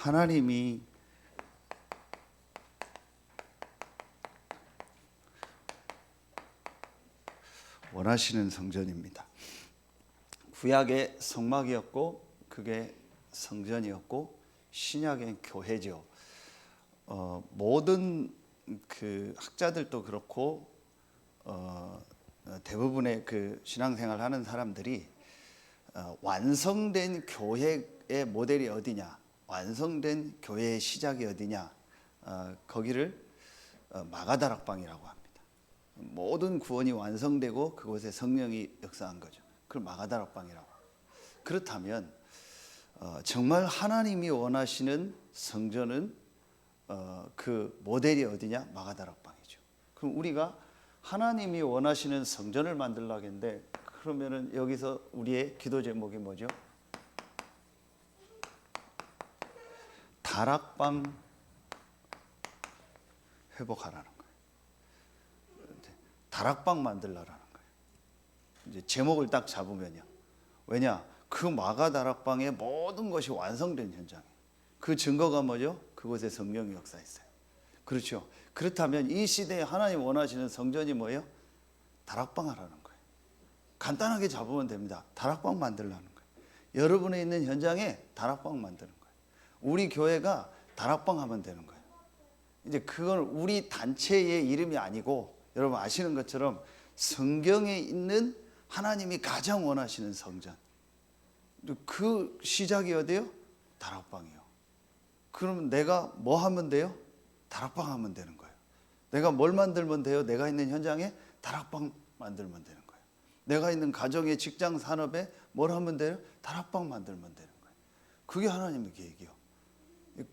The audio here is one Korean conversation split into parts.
하나님이 원하시는 성전입니다. 구약의 성막이었고 그게 성전이었고 신약의 교회죠. 모든 그 학자들도 그렇고 대부분의 그 신앙생활 하는 사람들이 완성된 교회의 모델이 어디냐, 완성된 교회의 시작이 어디냐, 거기를 마가다락방이라고 합니다. 모든 구원이 완성되고 그곳에 성령이 역사한 거죠. 그걸 마가다락방이라고. 그렇다면 정말 하나님이 원하시는 성전은 그 모델이 어디냐? 마가다락방이죠. 그럼 우리가 하나님이 원하시는 성전을 만들려고 했는데, 그러면은 여기서 우리의 기도 제목이 뭐죠? 다락방 회복하라는 거예요. 다락방 만들라라는 거예요. 이제 제목을 딱 잡으면요. 왜냐? 그 마가다락방의 모든 것이 완성된 현장이에요. 그 증거가 뭐죠? 그곳에 성령이 역사했어요. 그렇죠. 그렇다면 이 시대에 하나님 원하시는 성전이 뭐예요? 다락방 하라는 거예요. 간단하게 잡으면 됩니다. 다락방 만들라는 거예요. 여러분의 있는 현장에 다락방 만드는 거예요. 우리 교회가 다락방 하면 되는 거예요. 이제 그건 우리 단체의 이름이 아니고 여러분 아시는 것처럼 성경에 있는 하나님이 가장 원하시는 성전. 그 시작이 어디요? 다락방이요. 그럼 내가 뭐 하면 돼요? 다락방 하면 되는 거예요. 내가 뭘 만들면 돼요? 내가 있는 현장에 다락방 만들면 되는 거예요. 내가 있는 가정의 직장 산업에 뭘 하면 돼요? 다락방 만들면 되는 거예요. 그게 하나님의 계획이요.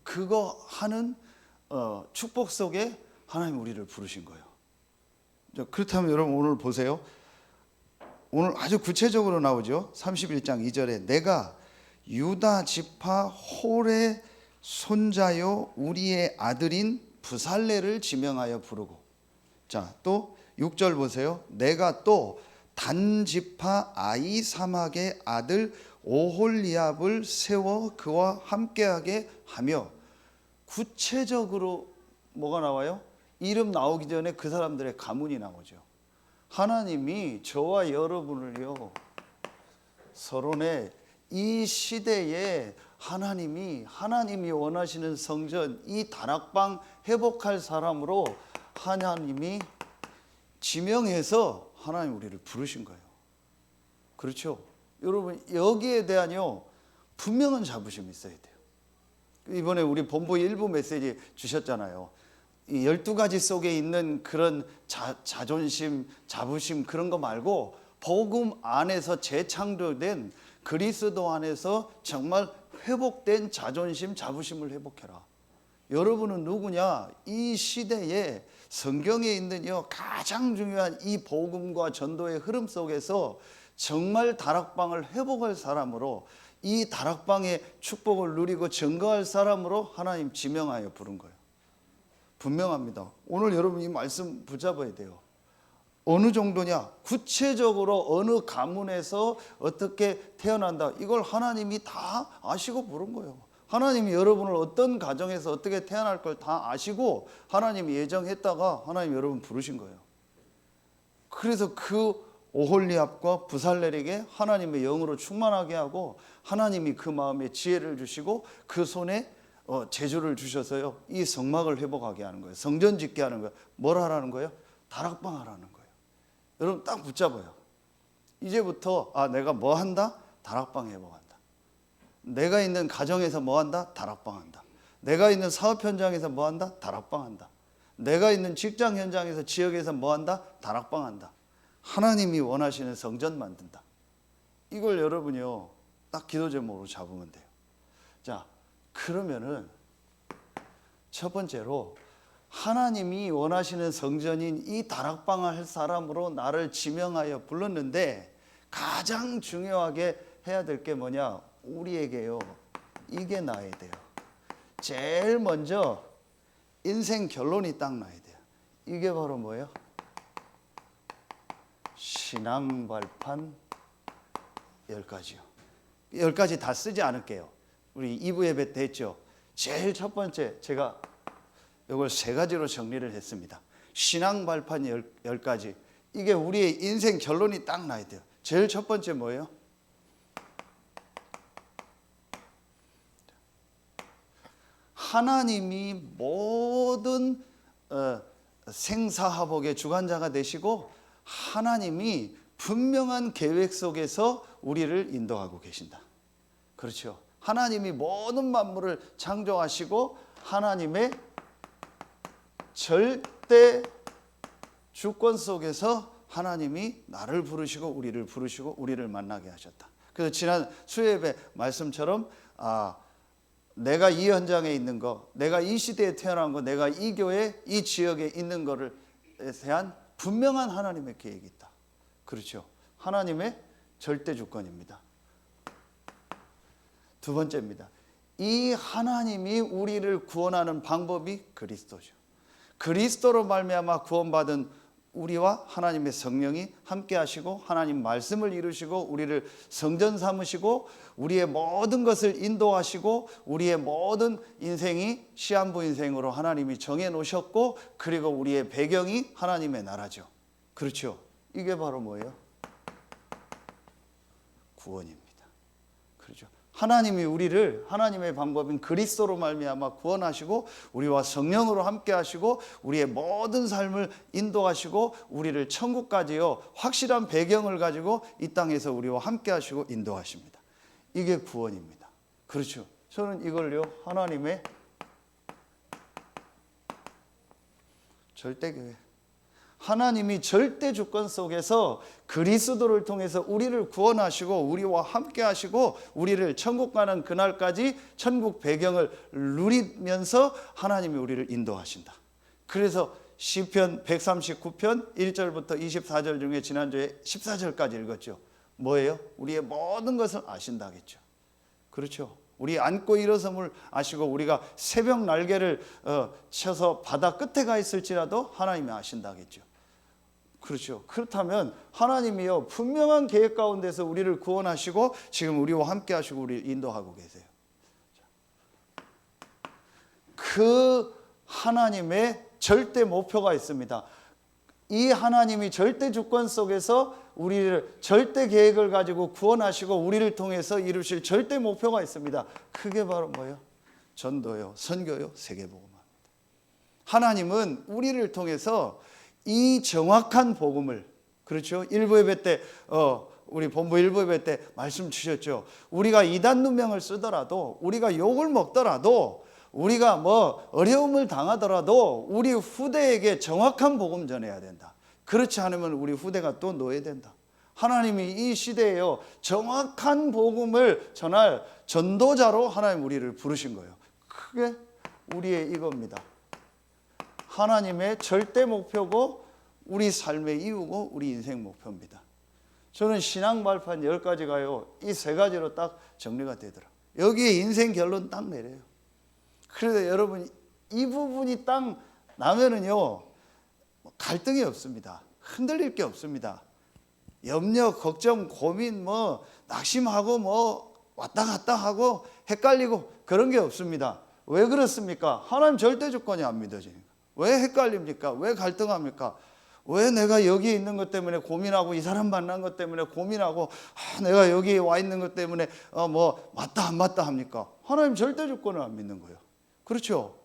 그거 하는 축복 속에 하나님 우리를 부르신 거예요. 그렇다면 여러분 오늘 보세요. 오늘 아주 구체적으로 나오죠. 31장 2절에 내가 유다 지파 홀의 손자요 우리의 아들인 부살레를 지명하여 부르고, 자, 또 6절 보세요. 내가 또 단 지파 아이사막의 아들 오홀리압을 세워 그와 함께하게 하며, 구체적으로 뭐가 나와요? 이름 나오기 전에 그 사람들의 가문이 나오죠. 하나님이 저와 여러분을요, 서론에 이 시대에 하나님이 원하시는 성전, 이 다락방 회복할 사람으로 하나님이 지명해서 하나님 우리를 부르신 거예요. 그렇죠? 여러분 여기에 대한요 분명한 자부심이 있어야 돼요. 이번에 우리 본부 일부 메시지 주셨잖아요. 이 12가지 속에 있는 그런 자존심, 자부심 그런 거 말고 복음 안에서 재창조된 그리스도 안에서 정말 회복된 자존심, 자부심을 회복해라. 여러분은 누구냐? 이 시대에 성경에 있는 가장 중요한 이 복음과 전도의 흐름 속에서 정말 다락방을 회복할 사람으로, 이 다락방의 축복을 누리고 증거할 사람으로 하나님 지명하여 부른 거예요. 분명합니다. 오늘 여러분 이 말씀 붙잡아야 돼요. 어느 정도냐? 구체적으로 어느 가문에서 어떻게 태어난다. 이걸 하나님이 다 아시고 부른 거예요. 하나님이 여러분을 어떤 가정에서 어떻게 태어날 걸 다 아시고 하나님이 예정했다가 하나님 여러분 부르신 거예요. 그래서 그 오홀리압과 부살렐에게 하나님의 영으로 충만하게 하고 하나님이 그 마음에 지혜를 주시고 그 손에 재주를 주셔서요 이 성막을 회복하게 하는 거예요. 성전 짓게 하는 거예요. 뭘 하라는 거예요? 다락방 하라는 거예요. 여러분 딱 붙잡아요. 이제부터 내가 뭐 한다? 다락방 회복한다. 내가 있는 가정에서 뭐 한다? 다락방 한다. 내가 있는 사업 현장에서 뭐 한다? 다락방 한다. 내가 있는 직장 현장에서 지역에서 뭐 한다? 다락방 한다. 하나님이 원하시는 성전 만든다. 이걸 여러분이요 딱 기도 제목으로 잡으면 돼요. 자, 그러면은 첫 번째로 하나님이 원하시는 성전인 이 다락방을 할 사람으로 나를 지명하여 불렀는데, 가장 중요하게 해야 될 게 뭐냐? 우리에게요 이게 나야 돼요. 제일 먼저 인생 결론이 딱 나야 돼요. 이게 바로 뭐예요? 신앙 발판 10가지요. 10가지 다 쓰지 않을게요. 우리 2부 예배 때 했죠. 제일 첫 번째 제가 이걸 세 가지로 정리를 했습니다. 신앙 발판 10가지. 이게 우리의 인생 결론이 딱 나야 돼요. 제일 첫 번째 뭐예요? 하나님이 모든 생사화복의 주관자가 되시고 하나님이 분명한 계획 속에서 우리를 인도하고 계신다. 그렇죠. 하나님이 모든 만물을 창조하시고 하나님의 절대 주권 속에서 하나님이 나를 부르시고 우리를 부르시고 우리를 만나게 하셨다. 그래서 지난 수요예배 말씀처럼 내가 이 현장에 있는 거, 내가 이 시대에 태어난 거, 내가 이 교회, 이 지역에 있는 거를 대한 분명한 하나님의 계획이 있다. 그렇죠. 하나님의 절대 주권입니다. 두 번째입니다. 이 하나님이 우리를 구원하는 방법이 그리스도죠. 그리스도로 말미암아 구원받은 우리와 하나님의 성령이 함께 하시고 하나님 말씀을 이루시고 우리를 성전 삼으시고 우리의 모든 것을 인도하시고 우리의 모든 인생이 시한부 인생으로 하나님이 정해 놓으셨고 그리고 우리의 배경이 하나님의 나라죠. 그렇죠. 이게 바로 뭐예요? 구원입니다. 그렇죠. 하나님이 우리를 하나님의 방법인 그리스도로 말미암아 구원하시고 우리와 성령으로 함께 하시고 우리의 모든 삶을 인도하시고 우리를 천국까지요 확실한 배경을 가지고 이 땅에서 우리와 함께 하시고 인도하십니다. 이게 구원입니다. 그렇죠. 저는 이걸요 하나님의 절대 계획, 하나님이 절대 주권 속에서 그리스도를 통해서 우리를 구원하시고 우리와 함께 하시고 우리를 천국 가는 그날까지 천국 배경을 누리면서 하나님이 우리를 인도하신다. 그래서 시편 139편 1절부터 24절 중에 지난주에 14절까지 읽었죠. 뭐예요? 우리의 모든 것을 아신다 하겠죠. 그렇죠. 우리 안고 일어섬을 아시고 우리가 새벽 날개를 쳐서 바다 끝에 가 있을지라도 하나님이 아신다 하겠죠. 그렇죠. 그렇다면 하나님이요 분명한 계획 가운데서 우리를 구원하시고 지금 우리와 함께 하시고 우리를 인도하고 계세요. 그 하나님의 절대 목표가 있습니다. 이 하나님이 절대 주권 속에서 우리를 절대 계획을 가지고 구원하시고 우리를 통해서 이루실 절대 목표가 있습니다. 그게 바로 뭐예요? 전도요, 선교요, 세계복음입니다. 하나님은 우리를 통해서 이 정확한 복음을, 그렇죠? 일부 예배 때 우리 본부 일부 예배 때 말씀 주셨죠. 우리가 이단 누명을 쓰더라도 우리가 욕을 먹더라도 우리가 뭐 어려움을 당하더라도 우리 후대에게 정확한 복음 전해야 된다. 그렇지 않으면 우리 후대가 또 노예된다. 하나님이 이 시대에요 정확한 복음을 전할 전도자로 하나님 우리를 부르신 거예요. 그게 우리의 이겁니다. 하나님의 절대 목표고 우리 삶의 이유고 우리 인생 목표입니다. 저는 신앙 발판 10가지가요 이 세 가지로 딱 정리가 되더라. 여기에 인생 결론 딱 내려요. 그래서 여러분 이 부분이 딱 나면은요 갈등이 없습니다. 흔들릴 게 없습니다. 염려, 걱정, 고민, 낙심하고 왔다 갔다 하고 헷갈리고 그런 게 없습니다. 왜 그렇습니까? 하나님 절대 주권이 안 믿어지니까. 왜 헷갈립니까? 왜 갈등합니까? 왜 내가 여기 있는 것 때문에 고민하고 이 사람 만난 것 때문에 고민하고 내가 여기 와 있는 것 때문에 맞다 안 맞다 합니까? 하나님 절대 주권을 안 믿는 거예요. 그렇죠?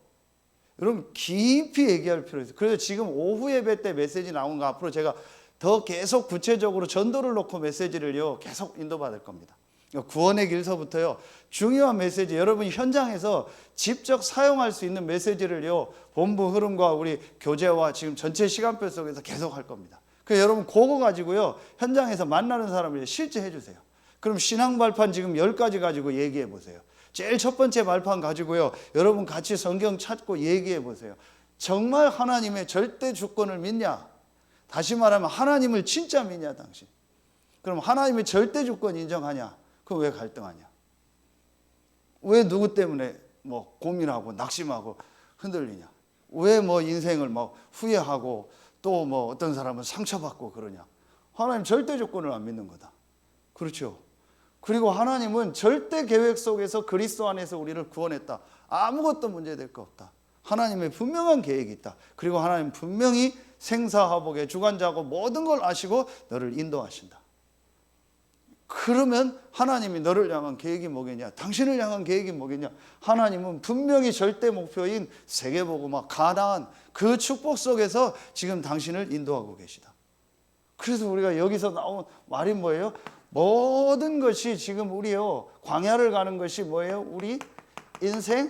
여러분 깊이 얘기할 필요 있어요. 그래서 지금 오후 예배 때 메시지 나온 거 앞으로 제가 더 계속 구체적으로 전도를 놓고 메시지를요 계속 인도받을 겁니다. 구원의 길서부터요 중요한 메시지 여러분 현장에서 직접 사용할 수 있는 메시지를요 본부 흐름과 우리 교제와 지금 전체 시간표 속에서 계속 할 겁니다. 그래서 여러분 그거 가지고요 현장에서 만나는 사람을 실제 해주세요. 그럼 신앙 발판 지금 10가지 가지고 얘기해 보세요. 제일 첫 번째 발판 가지고요 여러분 같이 성경 찾고 얘기해 보세요. 정말 하나님의 절대 주권을 믿냐? 다시 말하면 하나님을 진짜 믿냐 당신? 그럼 하나님의 절대 주권 인정하냐? 그럼 왜 갈등하냐? 왜 누구 때문에 고민하고 낙심하고 흔들리냐? 왜 인생을 후회하고 또 어떤 사람은 상처받고 그러냐? 하나님 절대 주권을 안 믿는 거다. 그렇죠? 그리고 하나님은 절대 계획 속에서 그리스도 안에서 우리를 구원했다. 아무것도 문제될 거 없다. 하나님의 분명한 계획이 있다. 그리고 하나님 분명히 생사화복의 주관자고 모든 걸 아시고 너를 인도하신다. 그러면 하나님이 너를 향한 계획이 뭐겠냐? 당신을 향한 계획이 뭐겠냐? 하나님은 분명히 절대 목표인 세계복음화, 가나안 그 축복 속에서 지금 당신을 인도하고 계시다. 그래서 우리가 여기서 나온 말이 뭐예요? 모든 것이 지금 우리요 광야를 가는 것이 뭐예요? 우리 인생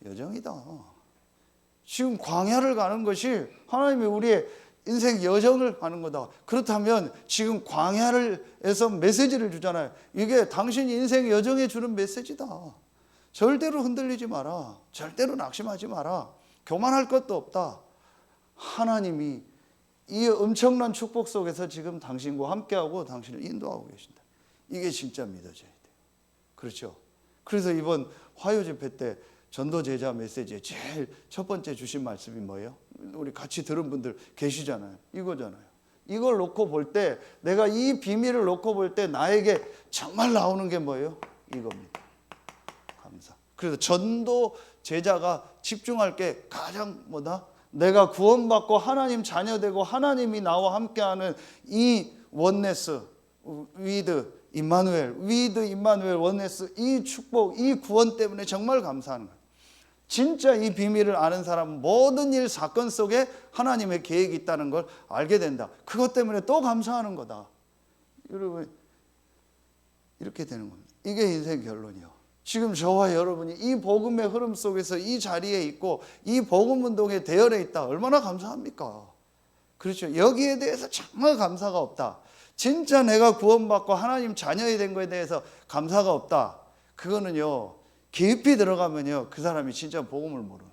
여정이다. 지금 광야를 가는 것이 하나님이 우리의 인생 여정을 가는 거다. 그렇다면 지금 광야에서 메시지를 주잖아요. 이게 당신 인생 여정에 주는 메시지다. 절대로 흔들리지 마라. 절대로 낙심하지 마라. 교만할 것도 없다. 하나님이 이 엄청난 축복 속에서 지금 당신과 함께하고 당신을 인도하고 계신다. 이게 진짜 믿어져야 돼요. 그렇죠? 그래서 이번 화요 집회 때 전도 제자 메시지에 제일 첫 번째 주신 말씀이 뭐예요? 우리 같이 들은 분들 계시잖아요. 이거잖아요. 이걸 놓고 볼 때, 내가 이 비밀을 놓고 볼 때 나에게 정말 나오는 게 뭐예요? 이겁니다. 감사. 그래서 전도 제자가 집중할 게 가장 뭐다? 내가 구원받고 하나님 자녀되고 하나님이 나와 함께하는 이 원네스, 위드 임마누엘 원네스, 이 축복, 이 구원 때문에 정말 감사하는 거예요. 진짜 이 비밀을 아는 사람은 모든 일 사건 속에 하나님의 계획이 있다는 걸 알게 된다. 그것 때문에 또 감사하는 거다. 여러분, 이렇게 되는 겁니다. 이게 인생 결론이요. 지금 저와 여러분이 이 복음의 흐름 속에서 이 자리에 있고 이 복음 운동의 대열에 있다. 얼마나 감사합니까? 그렇죠. 여기에 대해서 정말 감사가 없다. 진짜 내가 구원받고 하나님 자녀이 된 거에 대해서 감사가 없다. 그거는요, 깊이 들어가면요, 그 사람이 진짜 복음을 모르는,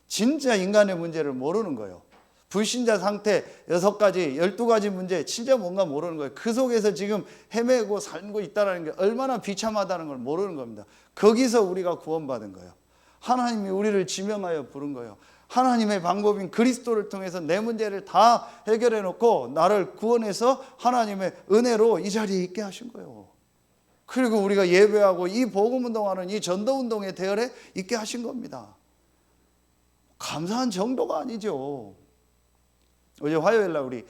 진짜 인간의 문제를 모르는 거예요. 불신자 상태 6가지, 12가지 문제 진짜 뭔가 모르는 거예요. 그 속에서 지금 헤매고 살고 있다는 게 얼마나 비참하다는 걸 모르는 겁니다. 거기서 우리가 구원받은 거예요. 하나님이 우리를 지명하여 부른 거예요. 하나님의 방법인 그리스도를 통해서 내 문제를 다 해결해 놓고 나를 구원해서 하나님의 은혜로 이 자리에 있게 하신 거예요. 그리고 우리가 예배하고 이 복음운동하는 이 전도운동의 대열에 있게 하신 겁니다. 감사한 정도가 아니죠. 어제 화요일 날 우리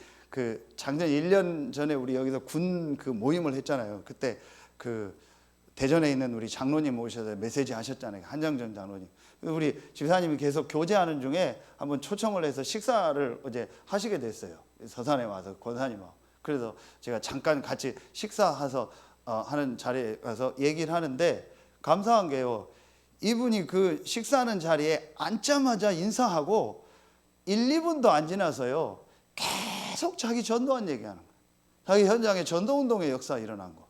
작년 1년 전에 우리 여기서 군 모임을 했잖아요. 그때 대전에 있는 우리 장로님 오셔서 메시지 하셨잖아요. 한정전 장로님. 우리 집사님이 계속 교제하는 중에 한번 초청을 해서 식사를 어제 하시게 됐어요. 서산에 와서 권사님하고. 그래서 제가 잠깐 같이 식사해서 하는 자리에 가서 얘기를 하는데 감사한 게요. 이분이 그 식사하는 자리에 앉자마자 인사하고 1, 2분도 안 지나서요. 계속 자기 전도한 얘기하는 거예요. 자기 현장에 전도운동의 역사 일어난 거.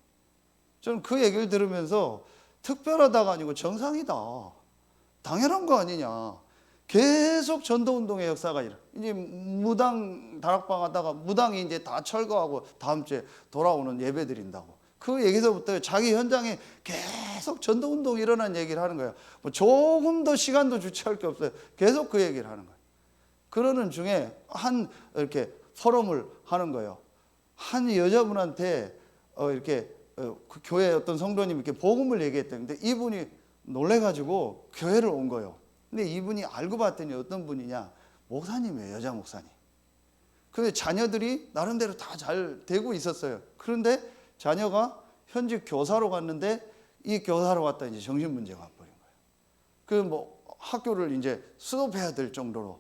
저는 그 얘기를 들으면서 특별하다가 아니고 정상이다. 당연한 거 아니냐. 계속 전도운동의 역사가 이제 무당 다락방 하다가 무당이 이제 다 철거하고 다음 주에 돌아오는 예배 드린다고. 그 얘기서부터 자기 현장에 계속 전도운동이 일어난 얘기를 하는 거예요. 뭐 조금 더 시간도 주체할 게 없어요. 계속 그 얘기를 하는 거예요. 그러는 중에 이렇게 포럼을 하는 거예요. 한 여자분한테 이렇게 그 교회 어떤 성도님이 이렇게 복음을 얘기했대요. 근데 이분이 놀래가지고 교회를 온 거예요. 근데 이분이 알고 봤더니 어떤 분이냐? 목사님이에요. 여자 목사님. 근데 자녀들이 나름대로 다 잘 되고 있었어요. 그런데 자녀가 현직 교사로 갔는데 이 교사로 갔다 이제 정신문제가 와버린 거예요. 학교를 이제 스톱해야 될 정도로.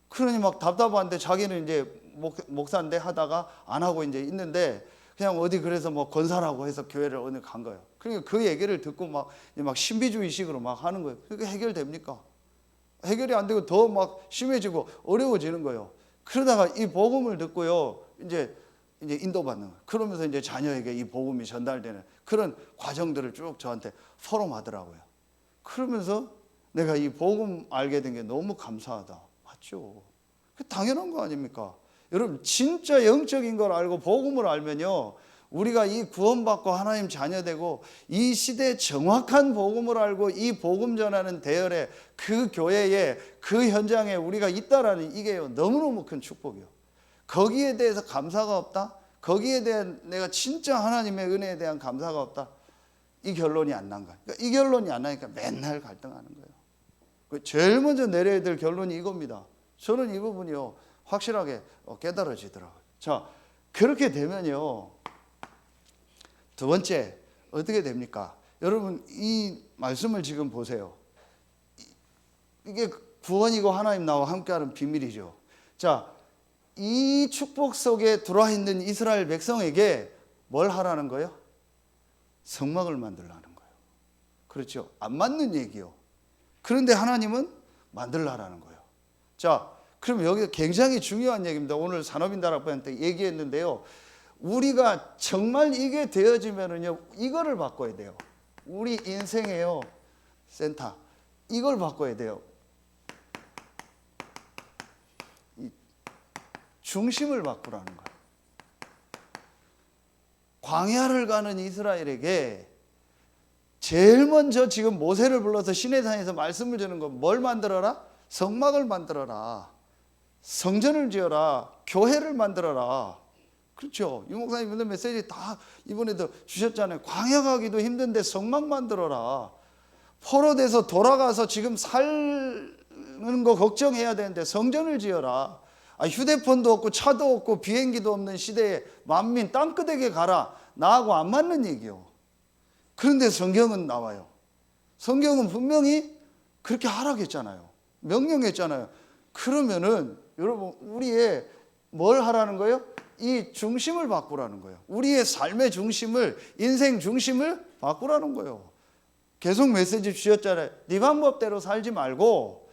그러니 막 답답한데 자기는 이제 목사인데 하다가 안 하고 이제 있는데 그냥 어디 그래서 뭐 권사라고 해서 교회를 어느 간 거예요. 그러니까 그 얘기를 듣고 막 신비주의식으로 막 하는 거예요. 그게 해결됩니까? 해결이 안 되고 더 막 심해지고 어려워지는 거예요. 그러다가 이 복음을 듣고요. 이제 인도받는 거예요. 그러면서 이제 자녀에게 이 복음이 전달되는 그런 과정들을 쭉 저한테 포럼하더라고요. 그러면서 내가 이 복음 알게 된 게 너무 감사하다. 맞죠? 당연한 거 아닙니까? 여러분 진짜 영적인 걸 알고 복음을 알면요. 우리가 이 구원받고 하나님 자녀되고 이 시대의 정확한 복음을 알고 이 복음 전하는 대열에 그 교회에 그 현장에 우리가 있다라는 이게 너무너무 큰 축복이에요. 거기에 대해서 감사가 없다? 거기에 대한 내가 진짜 하나님의 은혜에 대한 감사가 없다? 이 결론이 안 난 거예요. 그러니까 이 결론이 안 나니까 맨날 갈등하는 거예요. 제일 먼저 내려야 될 결론이 이겁니다. 저는 이 부분이요 확실하게 깨달아지더라고요. 자, 그렇게 되면요 두 번째 어떻게 됩니까? 여러분 이 말씀을 지금 보세요. 이게 구원이고 하나님 나와 함께하는 비밀이죠. 자, 이 축복 속에 들어와 있는 이스라엘 백성에게 뭘 하라는 거예요? 성막을 만들라는 거예요. 그렇죠? 안 맞는 얘기요. 그런데 하나님은 만들라는 거예요. 자, 그럼 여기 굉장히 중요한 얘기입니다. 오늘 산업인단학부한테 얘기했는데요. 우리가 정말 이게 되어지면은요, 이거를 바꿔야 돼요. 우리 인생에요, 센터. 이걸 바꿔야 돼요. 이 중심을 바꾸라는 거예요. 광야를 가는 이스라엘에게 제일 먼저 지금 모세를 불러서 시내산에서 말씀을 주는 건 뭘 만들어라? 성막을 만들어라. 성전을 지어라. 교회를 만들어라. 그렇죠. 유 목사님 오늘 메시지 다 이번에도 주셨잖아요. 광야 가기도 힘든데 성막 만들어라. 포로돼서 돌아가서 지금 사는 거 걱정해야 되는데 성전을 지어라. 휴대폰도 없고 차도 없고 비행기도 없는 시대에 만민 땅끝에게 가라. 나하고 안 맞는 얘기요. 그런데 성경은 나와요. 성경은 분명히 그렇게 하라고 했잖아요. 명령했잖아요. 그러면은 여러분 우리의 뭘 하라는 거예요? 이 중심을 바꾸라는 거예요. 우리의 삶의 중심을, 인생 중심을 바꾸라는 거예요. 계속 메시지 주셨잖아요. 네 방법대로 살지 말고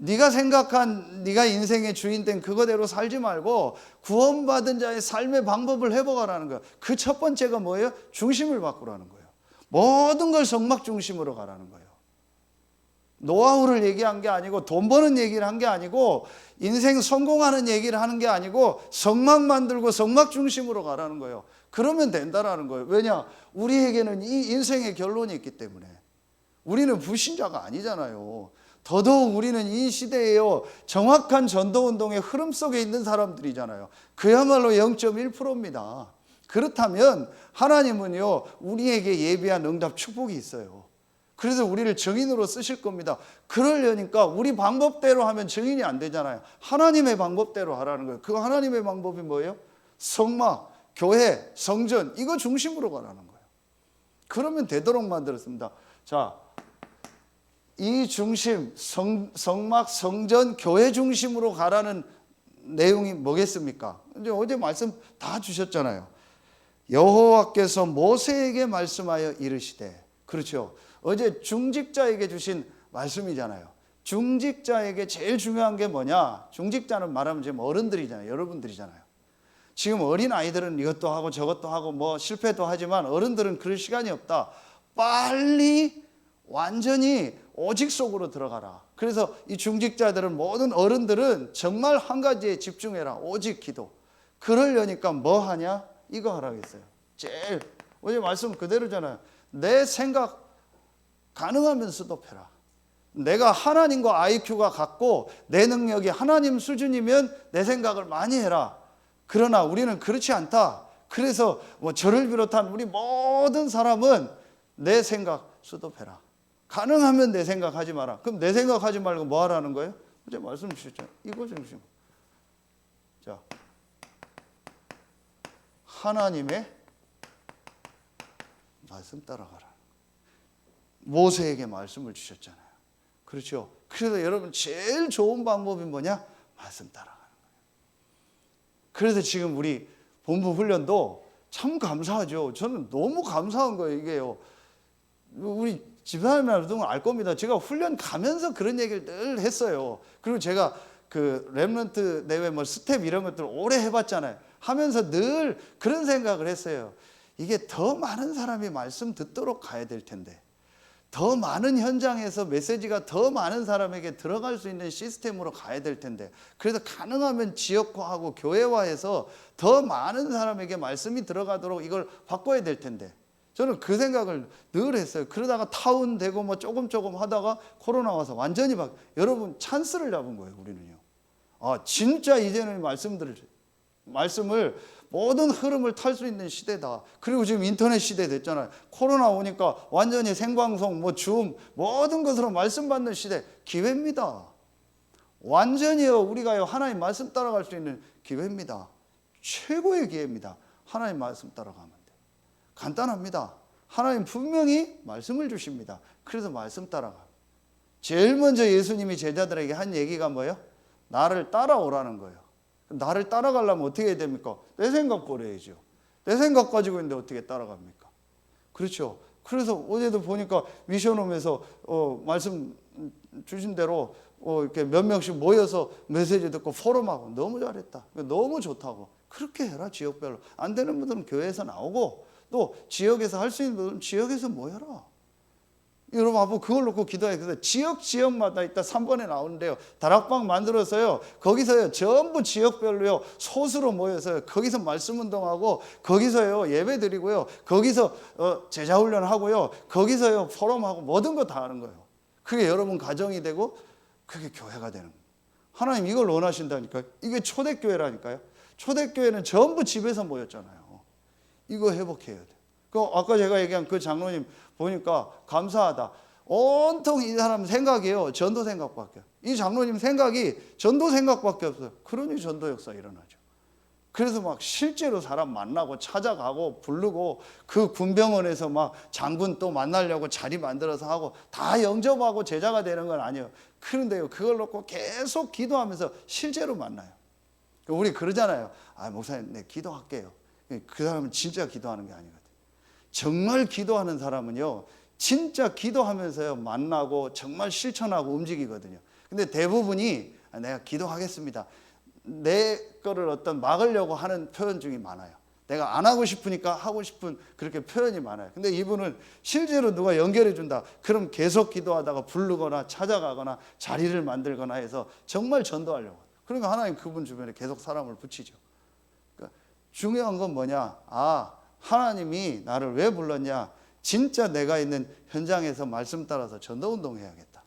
네가 생각한 네가 인생의 주인 된 그거대로 살지 말고 구원받은 자의 삶의 방법을 해보라는 거예요. 그 첫 번째가 뭐예요? 중심을 바꾸라는 거예요. 모든 걸 성막 중심으로 가라는 거예요. 노하우를 얘기한 게 아니고 돈 버는 얘기를 한 게 아니고 인생 성공하는 얘기를 하는 게 아니고 성막 만들고 성막 중심으로 가라는 거예요. 그러면 된다라는 거예요. 왜냐? 우리에게는 이 인생의 결론이 있기 때문에. 우리는 불신자가 아니잖아요. 더더욱 우리는 이 시대에요 정확한 전도운동의 흐름 속에 있는 사람들이잖아요. 그야말로 0.1%입니다. 그렇다면 하나님은요 우리에게 예비한 응답 축복이 있어요. 그래서 우리를 증인으로 쓰실 겁니다. 그러려니까 우리 방법대로 하면 증인이 안 되잖아요. 하나님의 방법대로 하라는 거예요. 그 하나님의 방법이 뭐예요? 성막, 교회, 성전 이거 중심으로 가라는 거예요. 그러면 되도록 만들었습니다. 자, 이 중심, 성막, 성전, 교회 중심으로 가라는 내용이 뭐겠습니까? 이제 어제 말씀 다 주셨잖아요. 여호와께서 모세에게 말씀하여 이르시되, 그렇죠. 어제 중직자에게 주신 말씀이잖아요. 중직자에게 제일 중요한 게 뭐냐? 중직자는 말하면 지금 어른들이잖아요. 여러분들이잖아요. 지금 어린 아이들은 이것도 하고 저것도 하고 뭐 실패도 하지만 어른들은 그럴 시간이 없다. 빨리 완전히 오직 속으로 들어가라. 그래서 이 중직자들은 모든 어른들은 정말 한 가지에 집중해라. 오직 기도. 그러려니까 뭐 하냐? 이거 하라고 했어요. 제일 어제 말씀 그대로잖아요. 내 생각 가능하면 스톱해라. 내가 하나님과 IQ가 같고 내 능력이 하나님 수준이면 내 생각을 많이 해라. 그러나 우리는 그렇지 않다. 그래서 뭐 저를 비롯한 우리 모든 사람은 내 생각 스톱해라. 가능하면 내 생각하지 마라. 그럼 내 생각하지 말고 뭐 하라는 거예요? 어제 말씀 주셨잖아요. 이거 중심. 자, 하나님의 말씀 따라가라. 모세에게 말씀을 주셨잖아요. 그렇죠. 그래서 여러분 제일 좋은 방법이 뭐냐? 말씀 따라가는 거예요. 그래서 지금 우리 본부 훈련도 참 감사하죠. 저는 너무 감사한 거예요. 이게요. 우리 집사님들은 알 겁니다. 제가 훈련 가면서 그런 얘기를 늘 했어요. 그리고 제가 그 렘넌트 내외 뭐 스텝 이런 것들 오래 해봤잖아요. 하면서 늘 그런 생각을 했어요. 이게 더 많은 사람이 말씀 듣도록 가야 될 텐데, 더 많은 현장에서 메시지가 더 많은 사람에게 들어갈 수 있는 시스템으로 가야 될 텐데, 그래서 가능하면 지역화하고 교회화해서 더 많은 사람에게 말씀이 들어가도록 이걸 바꿔야 될 텐데, 저는 그 생각을 늘 했어요. 그러다가 타운 되고 뭐 조금 하다가 코로나 와서 완전히 여러분 찬스를 잡은 거예요. 우리는요. 진짜 이제는 말씀을 모든 흐름을 탈 수 있는 시대다. 그리고 지금 인터넷 시대 됐잖아요. 코로나 오니까 완전히 생방송, 줌, 모든 것으로 말씀 받는 시대, 기회입니다. 완전히요, 우리가요, 하나님 말씀 따라갈 수 있는 기회입니다. 최고의 기회입니다. 하나님 말씀 따라가면 돼요. 간단합니다. 하나님 분명히 말씀을 주십니다. 그래서 말씀 따라가. 제일 먼저 예수님이 제자들에게 한 얘기가 뭐예요? 나를 따라오라는 거예요. 나를 따라가려면 어떻게 해야 됩니까? 내 생각 버려야죠. 내 생각 가지고 있는데 어떻게 따라갑니까? 그렇죠. 그래서 어제도 보니까 미션홈에서 말씀 주신 대로 이렇게 몇 명씩 모여서 메시지 듣고 포럼하고 너무 잘했다. 너무 좋다고. 그렇게 해라. 지역별로. 안 되는 분들은 교회에서 나오고 또 지역에서 할 수 있는 분들은 지역에서 모여라. 여러분 앞으로 그걸 놓고 기도해요. 그래서 지역마다 이따 3번에 나오는데요. 다락방 만들어서요. 거기서요. 전부 지역별로요. 소수로 모여서요. 거기서 말씀 운동하고 거기서요. 예배 드리고요. 거기서 제자 훈련하고요. 거기서요. 포럼하고 모든 거 다 하는 거예요. 그게 여러분 가정이 되고 그게 교회가 되는 거예요. 하나님 이걸 원하신다니까요. 이게 초대교회라니까요. 초대교회는 전부 집에서 모였잖아요. 이거 회복해야 돼요. 아까 제가 얘기한 그 장로님 보니까 감사하다. 온통 이 사람 생각이에요. 전도 생각밖에. 이 장로님 생각이 전도 생각밖에 없어요. 그러니 전도 역사 일어나죠. 그래서 막 실제로 사람 만나고 찾아가고 부르고 그 군병원에서 막 장군 또 만나려고 자리 만들어서 하고 다 영접하고 제자가 되는 건 아니에요. 그런데요, 그걸 놓고 계속 기도하면서 실제로 만나요. 우리 그러잖아요. 목사님, 네, 기도할게요. 그 사람은 진짜 기도하는 게 아니거든요. 정말 기도하는 사람은요, 진짜 기도하면서요, 만나고 정말 실천하고 움직이거든요. 근데 대부분이 내가 기도하겠습니다. 내 거를 막으려고 하는 표현 중이 많아요. 내가 안 하고 싶으니까 하고 싶은 그렇게 표현이 많아요. 근데 이분은 실제로 누가 연결해 준다. 그럼 계속 기도하다가 부르거나 찾아가거나 자리를 만들거나 해서 정말 전도하려고. 그러니까 하나님 그분 주변에 계속 사람을 붙이죠. 그러니까 중요한 건 뭐냐? 하나님이 나를 왜 불렀냐? 진짜 내가 있는 현장에서 말씀 따라서 전도운동 해야겠다.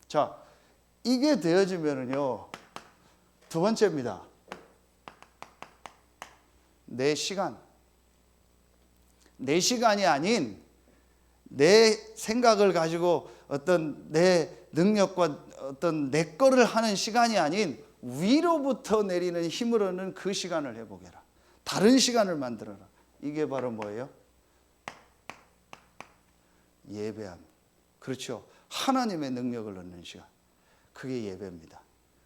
자, 이게 되어지면은요, 두 번째입니다. 내 시간. 내 시간이 아닌 내 생각을 가지고 어떤 내 능력과 어떤 내 거를 하는 시간이 아닌 위로부터 내리는 힘을 얻는 그 시간을 회복해라. 다른 시간을 만들어라. 이게 바로 뭐예요? 예배함. 그렇죠. 하나님의 능력을 얻는 시간. 그게 예배입니다.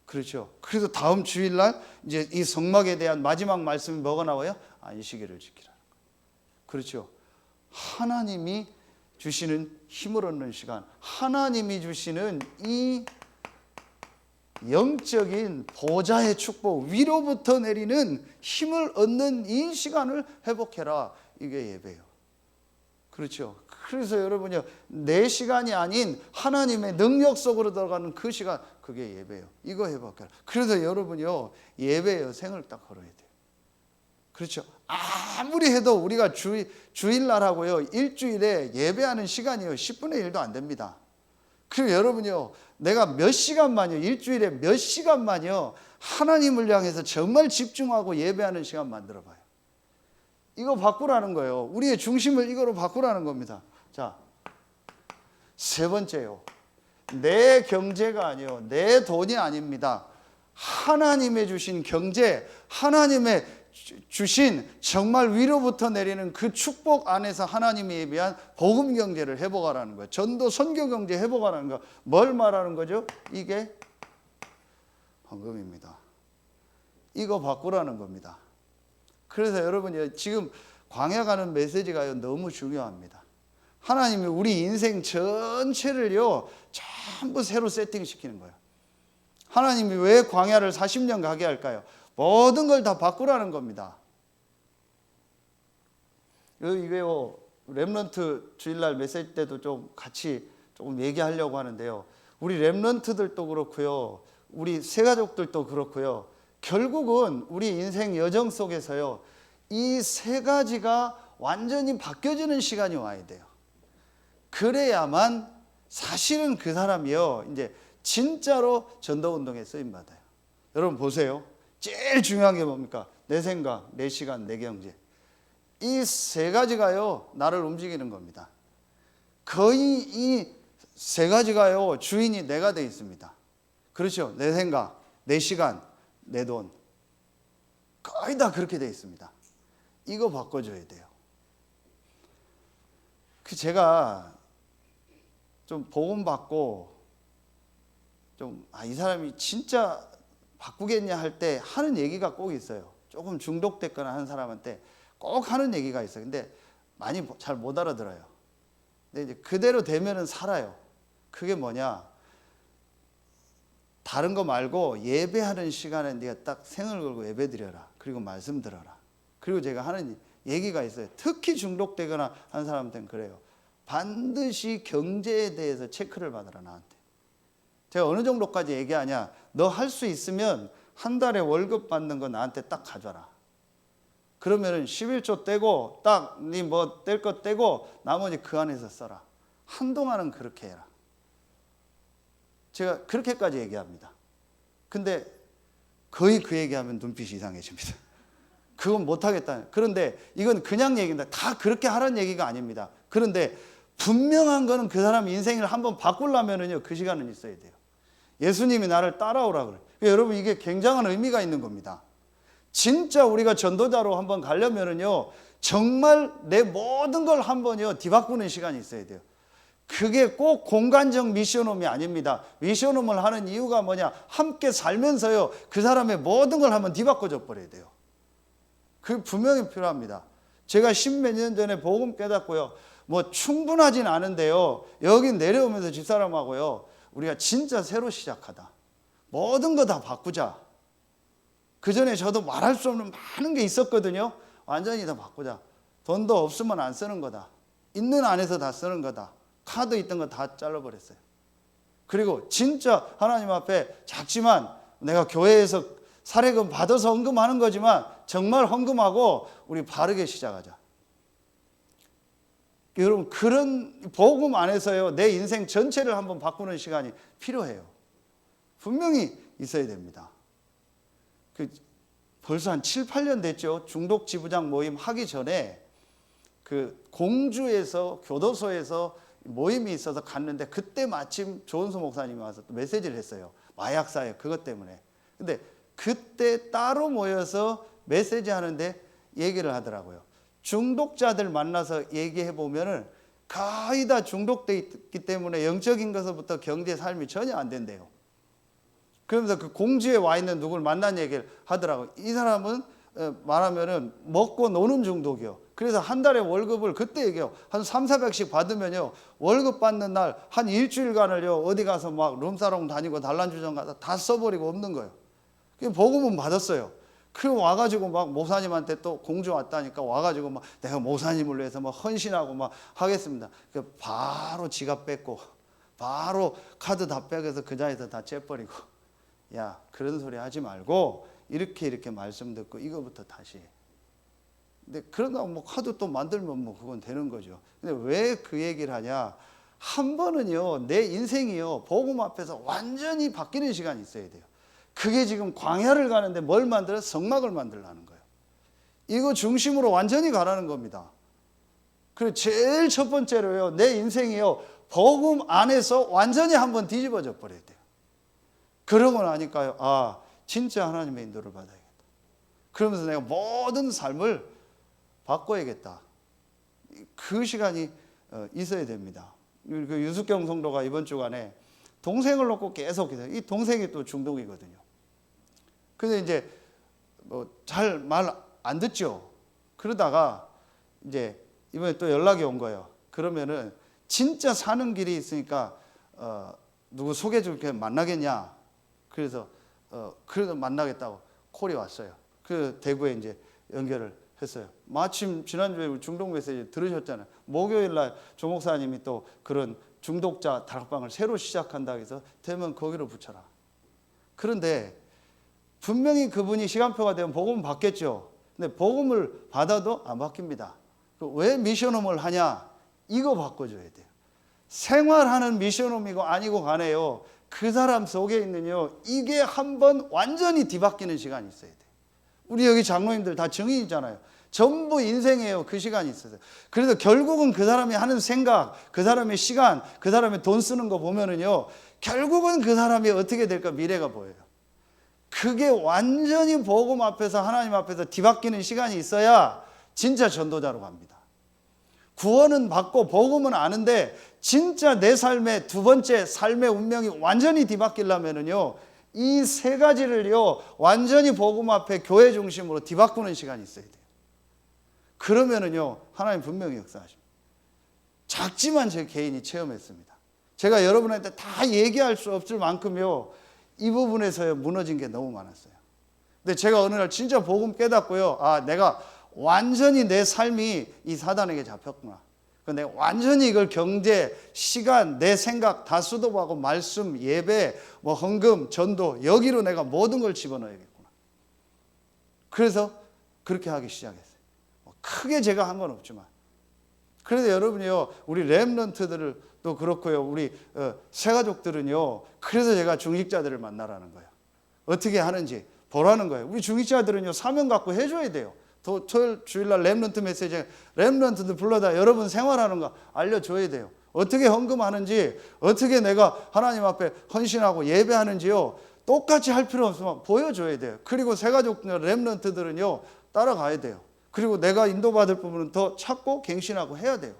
그렇죠. 그래서 다음 주일날 이제 이 성막에 대한 마지막 말씀이 뭐가 나와요? 안식일을 지키라는 거예요. 그렇죠. 하나님이 주시는 힘을 얻는 시간, 하나님이 주시는 이 영적인 보좌의 축복, 위로부터 내리는 힘을 얻는 이 시간을 회복해라. 이게 예배예요. 그렇죠. 그래서 여러분요, 내 시간이 아닌 하나님의 능력 속으로 들어가는 그 시간, 그게 예배예요. 이거 회복해라. 그래서 여러분요, 예배 여생을 딱 걸어야 돼요. 그렇죠. 아무리 해도 우리가 주일날 하고요, 일주일에 예배하는 시간이요, 10분의 1도 안 됩니다. 그리고 여러분요, 내가 몇 시간만요, 일주일에 몇 시간만요, 하나님을 향해서 정말 집중하고 예배하는 시간 만들어 봐요. 이거 바꾸라는 거예요. 우리의 중심을 이거로 바꾸라는 겁니다. 자, 세 번째요. 내 경제가 아니요, 내 돈이 아닙니다. 하나님의 주신 경제, 하나님의 주신 정말 위로부터 내리는 그 축복 안에서 하나님이 예비한 복음 경제를 회복하라는 거예요. 전도 선교 경제 회복하라는 거. 뭘 말하는 거죠? 이게 헌금입니다. 이거 바꾸라는 겁니다. 그래서 여러분이 지금 광야 가는 메시지가 너무 중요합니다. 하나님이 우리 인생 전체를요, 전부 새로 세팅시키는 거예요. 하나님이 왜 광야를 40년 가게 할까요? 모든 걸 다 바꾸라는 겁니다. 이게요, 렘넌트 주일날 메시지 때도 좀 같이 조금 얘기하려고 하는데요. 우리 렘넌트들도 그렇고요, 우리 새가족들도 그렇고요. 결국은 우리 인생 여정 속에서요, 이 세 가지가 완전히 바뀌어지는 시간이 와야 돼요. 그래야만 사실은 그 사람이요, 이제 진짜로 전도 운동에 쓰임 받아요. 여러분 보세요. 제일 중요한 게 뭡니까? 내 생각, 내 시간, 내 경제. 이 세 가지가요, 나를 움직이는 겁니다. 거의 이 세 가지가요, 주인이 내가 돼 있습니다. 그렇죠? 내 생각, 내 시간, 내 돈. 거의 다 그렇게 돼 있습니다. 이거 바꿔줘야 돼요. 제가 좀 복음 받고 좀 이 사람이 진짜 바꾸겠냐 할 때 하는 얘기가 꼭 있어요. 조금 중독됐거나 하는 사람한테 꼭 하는 얘기가 있어요. 근데 많이 잘 못 알아들어요. 근데 이제 그대로 되면은 살아요. 그게 뭐냐? 다른 거 말고 예배하는 시간에 네가 딱 생을 걸고 예배 드려라. 그리고 말씀 들어라. 그리고 제가 하는 얘기가 있어요. 특히 중독되거나 하는 사람한테는 그래요. 반드시 경제에 대해서 체크를 받아라, 나한테. 제가 어느 정도까지 얘기하냐? 너 할 수 있으면 한 달에 월급 받는 거 나한테 딱 가져라. 그러면은 11조 떼고 딱 네 뭐 뗄 거 떼고 나머지 그 안에서 써라. 한동안은 그렇게 해라. 제가 그렇게까지 얘기합니다. 근데 거의 그 얘기하면 눈빛이 이상해집니다. 그건 못하겠다. 그런데 이건 그냥 얘기입니다. 다 그렇게 하라는 얘기가 아닙니다. 그런데 분명한 거는 그 사람 인생을 한번 바꾸려면은요, 그 시간은 있어야 돼요. 예수님이 나를 따라오라 그래요. 여러분, 이게 굉장한 의미가 있는 겁니다. 진짜 우리가 전도자로 한번 가려면은요, 정말 내 모든 걸 한번요 뒤바꾸는 시간이 있어야 돼요. 그게 꼭 공간적 미션홈이 아닙니다. 미션홈을 하는 이유가 뭐냐? 함께 살면서요, 그 사람의 모든 걸 한번 뒤바꿔줘 버려야 돼요. 그게 분명히 필요합니다. 제가 십몇 년 전에 복음 깨닫고요, 뭐 충분하진 않은데요, 여기 내려오면서 집사람하고요, 우리가 진짜 새로 시작하다. 모든 거 다 바꾸자. 그 전에 저도 말할 수 없는 많은 게 있었거든요. 완전히 다 바꾸자. 돈도 없으면 안 쓰는 거다. 있는 안에서 다 쓰는 거다. 카드 있던 거 다 잘라버렸어요. 그리고 진짜 하나님 앞에 작지만 내가 교회에서 사례금 받아서 헌금하는 거지만 정말 헌금하고 우리 바르게 시작하자. 여러분, 그런 복음 안에서요, 내 인생 전체를 한번 바꾸는 시간이 필요해요. 분명히 있어야 됩니다. 벌써 한 7, 8년 됐죠. 중독 지부장 모임 하기 전에 그 공주에서 교도소에서 모임이 있어서 갔는데, 그때 마침 조은수 목사님이 와서 또 메시지를 했어요. 마약 사회 그것 때문에. 근데 그때 따로 모여서 메시지 하는데 얘기를 하더라고요. 중독자들 만나서 얘기해 보면은 거의 다 중독돼 있기 때문에 영적인 것부터 경제 삶이 전혀 안 된대요. 그러면서 그 공주에 와 있는 누굴 만난 얘기를 하더라고요. 이 사람은 말하면은 먹고 노는 중독이요. 그래서 한 달에 월급을 그때 얘기해요. 한 300~400씩 받으면요, 월급 받는 날 한 일주일간을요, 어디 가서 막 룸사롱 다니고 단란주점 가서 다 써버리고 없는 거예요. 복음은 받았어요. 그 와가지고 막 목사님한테 또 공주 왔다니까 와가지고 막 내가 목사님을 위해서 막 헌신하고 막 하겠습니다. 바로 지갑 뺏고 바로 카드 다 빼서 그 자리에서 다 째버리고, 야, 그런 소리 하지 말고 이렇게 말씀 듣고 이거부터 다시 해. 근데 그런가 뭐 카드 또 만들면 뭐 그건 되는 거죠. 근데 왜 그 얘기를 하냐? 한 번은요, 내 인생이요, 복음 앞에서 완전히 바뀌는 시간이 있어야 돼요. 그게 지금 광야를 가는데 뭘 만들어? 성막을 만들라는 거예요. 이거 중심으로 완전히 가라는 겁니다. 그리고 제일 첫 번째로요, 내 인생이요, 복음 안에서 완전히 한번 뒤집어져 버려야 돼요. 그러고 나니까요, 아, 진짜 하나님의 인도를 받아야겠다. 그러면서 내가 모든 삶을 바꿔야겠다. 그 시간이 있어야 됩니다. 그 유숙경 성도가 이번 주간에 동생을 놓고 계속 해요. 이 동생이 또 중독이거든요. 근데 이제 뭐 잘 말 안 듣죠. 그러다가 이제 이번에 또 연락이 온 거예요. 그러면은 진짜 사는 길이 있으니까 누구 소개해 줄게, 만나겠냐? 그래서 그래도 만나겠다고 콜이 왔어요. 그 대구에 이제 연결을 했어요. 마침 지난주에 중독 메시지 들으셨잖아요. 목요일 날 조 목사님이 또 그런 중독자 다락방을 새로 시작한다 해서 되면 거기로 붙여라. 그런데 분명히 그분이 시간표가 되면 복음을 받겠죠. 근데 복음을 받아도 안 바뀝니다. 왜 미션홈을 하냐? 이거 바꿔줘야 돼요. 생활하는 미션홈이고 아니고 간에요, 그 사람 속에 있는요, 이게 한번 완전히 뒤바뀌는 시간이 있어야 돼요. 우리 여기 장로님들 다 증인이잖아요. 전부 인생이에요. 그 시간이 있어요. 그래서 결국은 그 사람이 하는 생각, 그 사람의 시간, 그 사람의 돈 쓰는 거 보면은요, 결국은 그 사람이 어떻게 될까 미래가 보여요. 그게 완전히 복음 앞에서 하나님 앞에서 뒤바뀌는 시간이 있어야 진짜 전도자로 갑니다. 구원은 받고 복음은 아는데 진짜 내 삶의 두 번째 삶의 운명이 완전히 뒤바뀌려면은요, 이 세 가지를요 완전히 복음 앞에 교회 중심으로 뒤바꾸는 시간이 있어야 돼요. 그러면은요 하나님 분명히 역사하십니다. 작지만 제 개인이 체험했습니다. 제가 여러분한테 다 얘기할 수 없을 만큼요 이 부분에서 무너진 게 너무 많았어요. 근데 제가 어느 날 진짜 복음 깨닫고요, 아, 내가 완전히 내 삶이 이 사단에게 잡혔구나. 내가 완전히 이걸 경제, 시간, 내 생각 다 수도하고 말씀, 예배, 뭐 헌금, 전도 여기로 내가 모든 걸 집어넣어야겠구나. 그래서 그렇게 하기 시작했어요. 크게 제가 한 건 없지만. 그래서 여러분이요, 우리 렘넌트들도 그렇고요, 우리 새가족들은요, 그래서 제가 중직자들을 만나라는 거예요. 어떻게 하는지 보라는 거예요. 우리 중직자들은요 사명 갖고 해줘야 돼요. 토요일 주일날 렘넌트 메시지, 렘넌트들 불러다 여러분 생활하는 거 알려줘야 돼요. 어떻게 헌금하는지, 어떻게 내가 하나님 앞에 헌신하고 예배하는지요 똑같이 할 필요 없으면 보여줘야 돼요. 그리고 새가족들 렘넌트들은요 따라가야 돼요. 그리고 내가 인도받을 부분은 더 찾고 갱신하고 해야 돼요.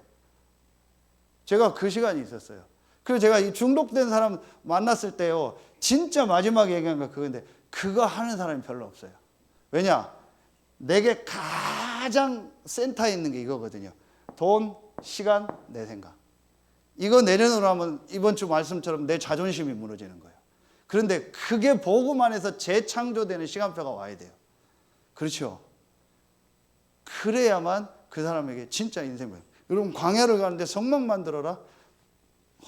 제가 그 시간이 있었어요. 그리고 제가 이 중독된 사람 만났을 때요 진짜 마지막에 얘기한 거 그건데, 그거 하는 사람이 별로 없어요. 왜냐? 내게 가장 센터에 있는 게 이거거든요. 돈, 시간, 내 생각. 이거 내려놓으면 이번 주 말씀처럼 내 자존심이 무너지는 거예요. 그런데 그게 복음 안에서 재창조되는 시간표가 와야 돼요. 그렇죠? 그래야만 그 사람에게 진짜 인생이에요. 여러분 광야를 가는데 성막 만들어라,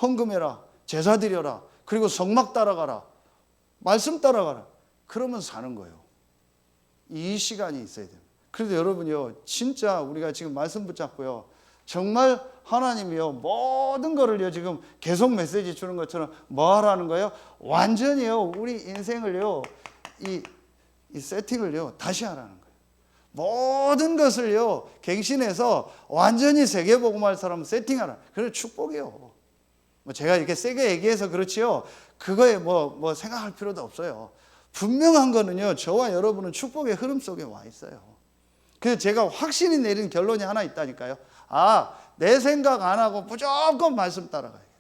헌금해라, 제사 드려라, 그리고 성막 따라가라, 말씀 따라가라. 그러면 사는 거예요. 이 시간이 있어야 돼요. 그래서 여러분요 진짜 우리가 지금 말씀 붙잡고요 정말 하나님이요 모든 거를요 지금 계속 메시지 주는 것처럼 뭐 하라는 거예요? 완전히요 우리 인생을요 이 세팅을요 다시 하라는 거예요. 모든 것을요 갱신해서 완전히 세계복음할 사람은 세팅하라. 그래 축복이요. 뭐 제가 이렇게 세게 얘기해서 그렇지요 그거에 뭐 생각할 필요도 없어요. 분명한 거는요 저와 여러분은 축복의 흐름 속에 와 있어요. 그래서 제가 확신이 내린 결론이 하나 있다니까요. 아, 내 생각 안 하고 무조건 말씀 따라가야겠다.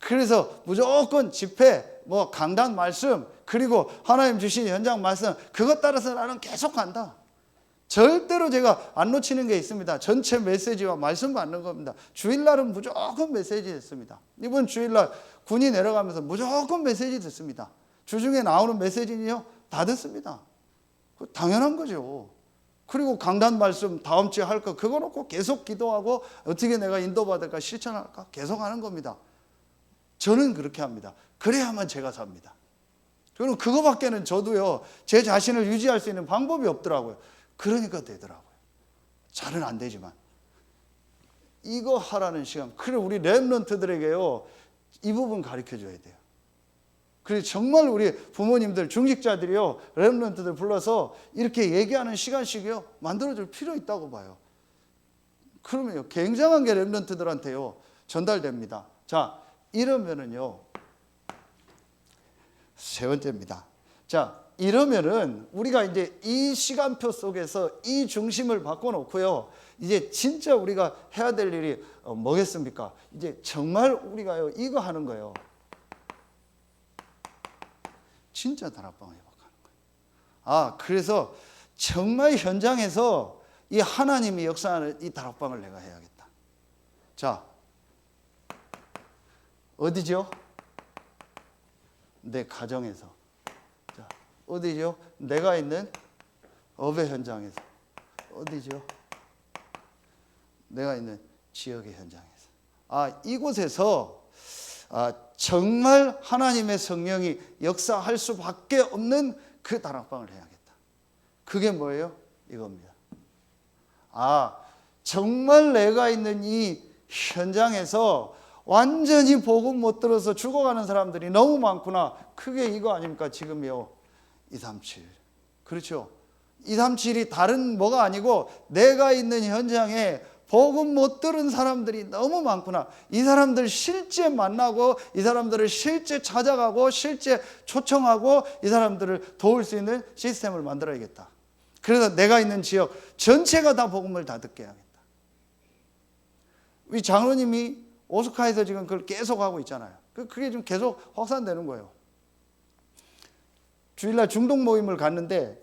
그래서 무조건 집회, 뭐 강단 말씀, 그리고 하나님 주신 현장 말씀, 그것 따라서 나는 계속 간다. 절대로 제가 안 놓치는 게 있습니다. 전체 메시지와 말씀 받는 겁니다. 주일날은 무조건 메시지 듣습니다. 이번 주일날 군이 내려가면서 무조건 메시지 듣습니다. 주중에 나오는 메시지는요 다 듣습니다. 당연한 거죠. 그리고 강단 말씀 다음 주에 할 거 그거 놓고 계속 기도하고 어떻게 내가 인도받을까 실천할까 계속 하는 겁니다. 저는 그렇게 합니다. 그래야만 제가 삽니다. 그럼 그거밖에는 저도요 제 자신을 유지할 수 있는 방법이 없더라고요. 그러니까 되더라고요. 잘은 안 되지만 이거 하라는 시간. 그래 우리 렘넌트들에게요 이 부분 가르쳐 줘야 돼요. 그래서 정말 우리 부모님들, 중직자들이요, 렘넌트들 불러서 이렇게 얘기하는 시간씩이요, 만들어줄 필요 있다고 봐요. 그러면요, 굉장한 게 렘넌트들한테요, 전달됩니다. 자, 이러면은요, 세 번째입니다. 자, 이러면은 우리가 이제 이 시간표 속에서 이 중심을 바꿔놓고요, 이제 진짜 우리가 해야 될 일이 뭐겠습니까? 이제 정말 우리가요, 이거 하는 거예요. 진짜 다락방을 회복하는 거예요. 아, 그래서 정말 현장에서 이 하나님이 역사하는 이 다락방을 내가 해야겠다. 자, 어디죠? 내 가정에서. 자, 어디죠? 내가 있는 업의 현장에서. 어디죠? 내가 있는 지역의 현장에서. 아, 이곳에서 정말 하나님의 성령이 역사할 수밖에 없는 그 다락방을 해야겠다. 그게 뭐예요? 이겁니다. 아, 정말 내가 있는 이 현장에서 완전히 복음 못 들어서 죽어가는 사람들이 너무 많구나. 그게 이거 아닙니까? 지금요. 237. 그렇죠. 237이 다른 뭐가 아니고 내가 있는 현장에 복음 못 들은 사람들이 너무 많구나. 이 사람들 실제 만나고 이 사람들을 실제 찾아가고 실제 초청하고 이 사람들을 도울 수 있는 시스템을 만들어야겠다. 그래서 내가 있는 지역 전체가 다 복음을 다 듣게 해야겠다. 우리 장로님이 오스카에서 지금 그걸 계속 하고 있잖아요. 그게 좀 계속 확산되는 거예요. 주일날 중동 모임을 갔는데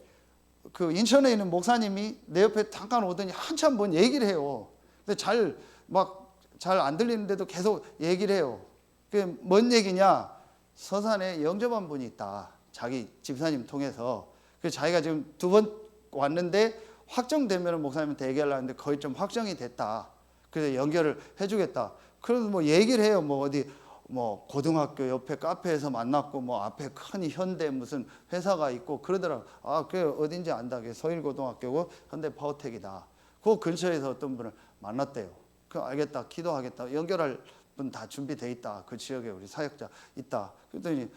그 인천에 있는 목사님이 내 옆에 잠깐 오더니 한참 뭔 얘기를 해요. 근데 잘 안 들리는데도 계속 얘기를 해요. 그게 뭔 얘기냐? 서산에 영접한 분이 있다. 자기 집사님 통해서. 그래서 자기가 지금 2번 왔는데 확정되면 목사님한테 얘기하려고 했는데 거의 좀 확정이 됐다. 그래서 연결을 해주겠다. 그래서 뭐 얘기를 해요. 뭐 어디 뭐 고등학교 옆에 카페에서 만났고 뭐 앞에 큰 현대 무슨 회사가 있고 그러더라고. 아, 그게 어딘지 안다. 그게 서일고등학교고 현대 파워텍이다. 그 근처에서 어떤 분을 만났대요. 그 알겠다. 기도하겠다. 연결할 분 다 준비돼 있다. 그 지역에 우리 사역자 있다. 그랬더니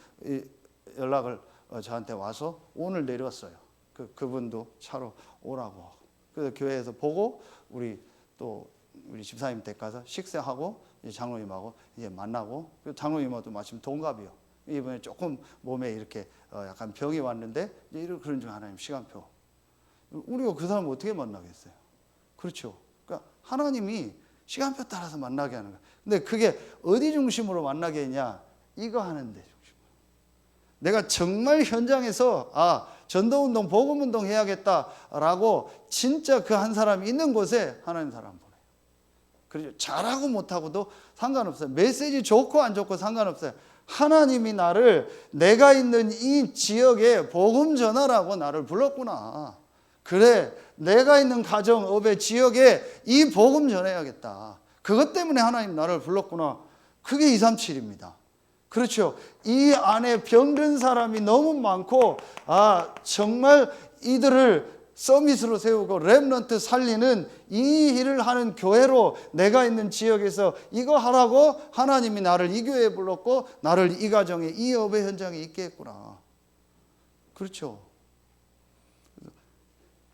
연락을 저한테 와서 오늘 내렸어요. 그분도 차로 오라고. 그래서 교회에서 보고 우리 집사님 댁 가서 식사하고 장로님하고 이제 만나고, 장로님하고도 마침 동갑이요. 이번에 조금 몸에 이렇게 약간 병이 왔는데 이런 그런 중 하나님 시간표. 우리가 그 사람을 어떻게 만나겠어요? 그렇죠. 그러니까 하나님이 시간표 따라서 만나게 하는 거예요. 근데 그게 어디 중심으로 만나게 했냐? 이거 하는데 중심으로. 내가 정말 현장에서 전도운동, 복음운동 해야겠다라고 진짜 그 한 사람이 있는 곳에 하나님 사람 보내요. 그렇죠. 잘하고 못하고도 상관없어요. 메시지 좋고 안 좋고 상관없어요. 하나님이 나를 내가 있는 이 지역에 복음 전하라고 나를 불렀구나. 그래, 내가 있는 가정, 업의 지역에 이 복음 전해야겠다. 그것 때문에 하나님 나를 불렀구나. 그게 237입니다. 그렇죠. 이 안에 병든 사람이 너무 많고, 정말 이들을 서밋으로 세우고 렘넌트 살리는 이 일을 하는 교회로 내가 있는 지역에서 이거 하라고 하나님이 나를 이 교회에 불렀고 나를 이 가정에 이 업의 현장에 있게 했구나. 그렇죠.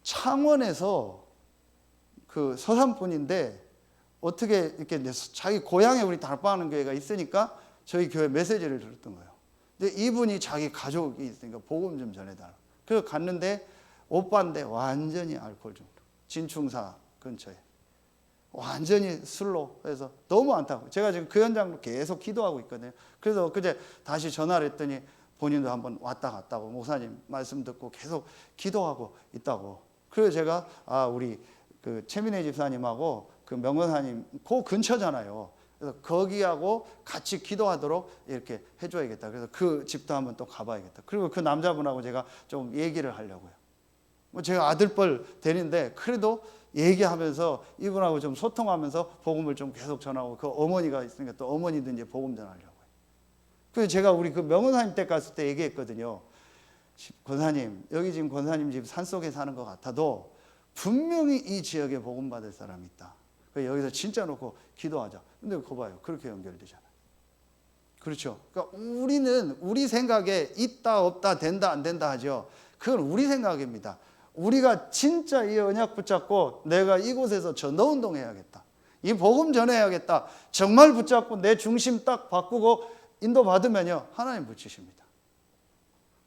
창원에서 그 서산분인데 어떻게 이렇게 자기 고향에 우리 달방하는 교회가 있으니까 저희 교회 메시지를 들었던 거예요. 근데 이분이 자기 가족이 있으니까 복음 좀 전해달라. 그래서 갔는데 오빠인데 완전히 알코올 중독. 진충사 근처에. 완전히 술로 해서 너무 안타까워. 제가 지금 그 현장으로 계속 기도하고 있거든요. 그래서 그제 다시 전화를 했더니 본인도 한번 왔다 갔다고 목사님 말씀 듣고 계속 기도하고 있다고. 그래서 제가 우리 그 최민혜 집사님하고 그 명건사님 그 근처잖아요. 그래서 거기하고 같이 기도하도록 이렇게 해줘야겠다. 그래서 그 집도 한번 또 가봐야겠다. 그리고 그 남자분하고 제가 좀 얘기를 하려고요. 뭐 제가 아들뻘 되는데 그래도 얘기하면서 이분하고 좀 소통하면서 복음을 좀 계속 전하고, 그 어머니가 있으니까 또 어머니도 이제 복음 전하려고요. 그래서 제가 우리 그 명원사님 댁 갔을 때 얘기했거든요. 권사님, 여기 지금 권사님 집 산속에 사는 것 같아도 분명히 이 지역에 복음 받을 사람이 있다. 그래서 여기서 진짜 놓고 기도하자. 근데 그거 봐요. 그렇게 연결되잖아요. 그렇죠. 그러니까 우리는 우리 생각에 있다 없다 된다 안 된다 하죠. 그건 우리 생각입니다. 우리가 진짜 이 언약 붙잡고 내가 이곳에서 전도운동 해야겠다. 이 복음 전해야겠다. 정말 붙잡고 내 중심 딱 바꾸고 인도받으면요. 하나님 붙이십니다.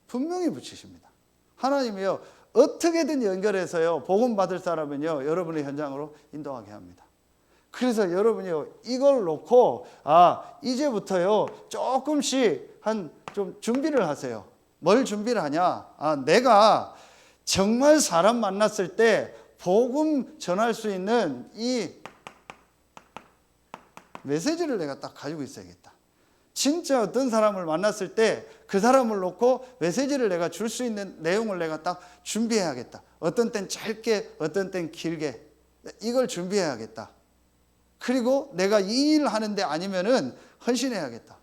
분명히 붙이십니다. 하나님이요. 어떻게든 연결해서요. 복음 받을 사람은요. 여러분의 현장으로 인도하게 합니다. 그래서 여러분이요. 이걸 놓고 이제부터요. 조금씩 좀 준비를 하세요. 뭘 준비를 하냐? 내가 정말 사람 만났을 때 복음 전할 수 있는 이 메시지를 내가 딱 가지고 있어야겠다. 진짜 어떤 사람을 만났을 때 그 사람을 놓고 메시지를 내가 줄 수 있는 내용을 내가 딱 준비해야겠다. 어떤 땐 짧게, 어떤 땐 길게. 이걸 준비해야겠다. 그리고 내가 이 일을 하는데 아니면은 헌신해야겠다.